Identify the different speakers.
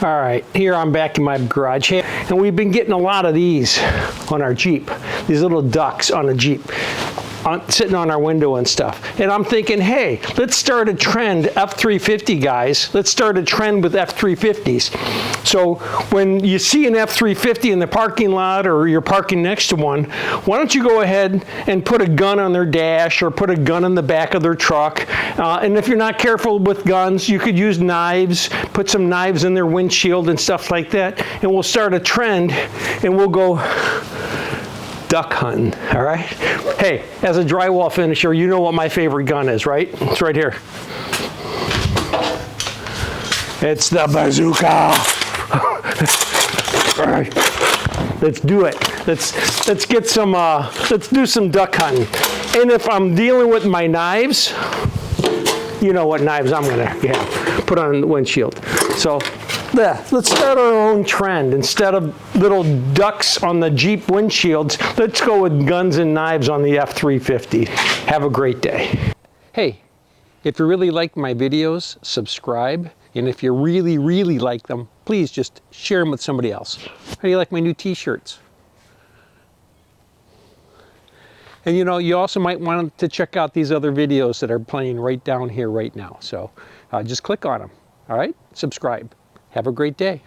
Speaker 1: All right, here I'm back in my garage, and we've been getting a lot of these on our Jeep, these little ducks on a Jeep, sitting on our window and stuff. And I'm thinking, hey, let's start a trend, F350 guys, let's start a trend with F350s. So when you see an F350 in the parking lot or you're parking next to one, why don't you go ahead and put a gun on their dash or put a gun in the back of their truck. And if you're not careful with guns, you could use knives, put some knives in their windshield and stuff like that. And we'll start a trend and we'll go duck hunting, all right? Hey, as a drywall finisher, you know what my favorite gun is, right? It's right here. It's the bazooka. All right, let's do it. Let's get some, let's do some duck hunting. And if I'm dealing with my knives, you know what knives I'm gonna put on the windshield. So, yeah, let's start our own trend. Instead of little ducks on the Jeep windshields, let's go with guns and knives on the F350. Have a great day. Hey, if you really like my videos, subscribe. And if you really, really like them, please just share them with somebody else. How do you like my new t-shirts? And you know, you also might want to check out these other videos that are playing right down here right now. So just click on them, all right? Subscribe. Have a great day.